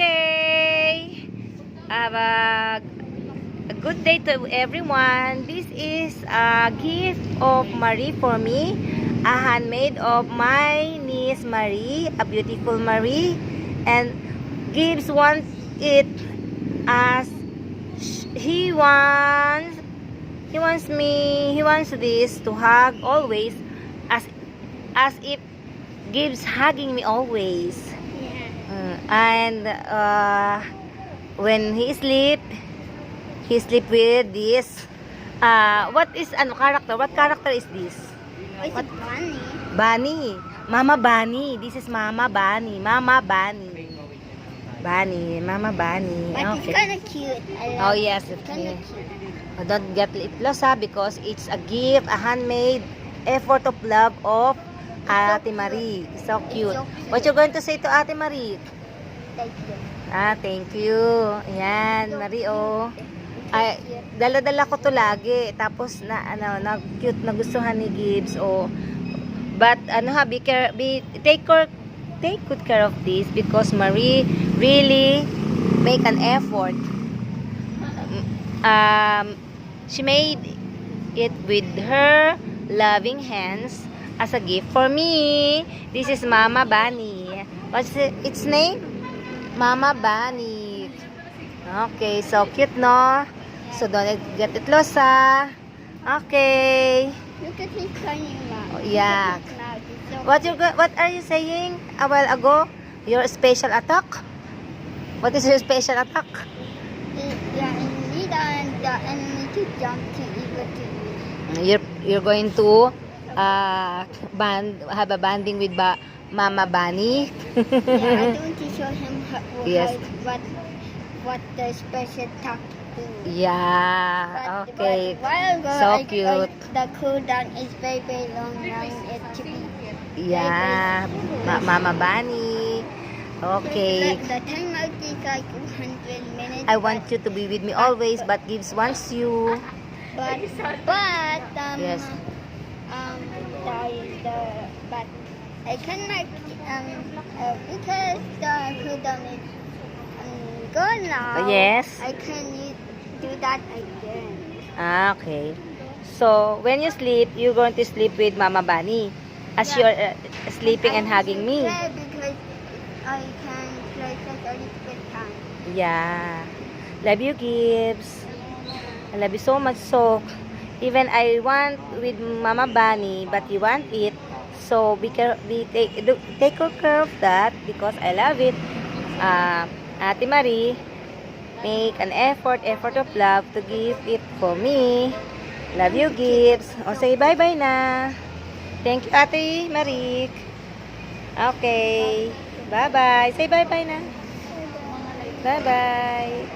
Okay. Have a good day to everyone. This is a gift of Marie for me. A handmade of my niece Marie, a beautiful Marie. And Gibbs wants it as he wants this to hug always, as if Gibbs hugging me always. And when he sleep with this. What is character? What character is this? It's a bunny. Bunny. Mama Bunny. This is Mama Bunny. Mama Bunny. Bunny. Mama Bunny. But it's kind of cute. Oh yes, it's kind of cute. Don't get it lost because it's a gift, a handmade effort of love of Ate Marie. So cute. So cute. What you going to say to Ate Marie? Thank you. Thank you. Ayan, Marie, oh. Ay, Cute. dala-dala ko to lagi. Tapos na cute, nagustuhan ni Gibbs, oh. But take good care of this because Marie really make an effort. She made it with her loving hands as a gift for me. This is Mama Bunny. What's its name? Mama Bunny. Okay, so cute, no? So don't get it lost, ah. Okay. Look at his tiny mouth. Yeah. Look at his mouth. It's so What are you saying a while ago? Your special attack? What is your special attack? Yeah, and you need the enemy to jump to eager to eat. You're going to have a banding with Mama Bunny. Yeah, I want to show him Yes. what the special attack do. Yeah. Okay. But a while ago, So cute. The cooldown is very, very long. Now it to be. Yeah. Mama Bunny. Okay. The timeout is like 100 minutes. I want you to be with me always, but Gibbs wants you. But Yes. But I cannot because the cooldown is gone now. Yes. I can do that again. Okay. So, when you sleep, you're going to sleep with Mama Bunny as you're sleeping and hugging me. Because I can play just a little bit time. Yeah. Love you, Gibbs. I love you so much. So, even I want with Mama Bunny, but you want it. So, take good care of that because I love it. Ate Marie make an effort of love to give it for me. Love you, Gibbs. O, say bye-bye na. Thank you, Ate Marie. Okay. Bye-bye. Say bye-bye na. Bye-bye.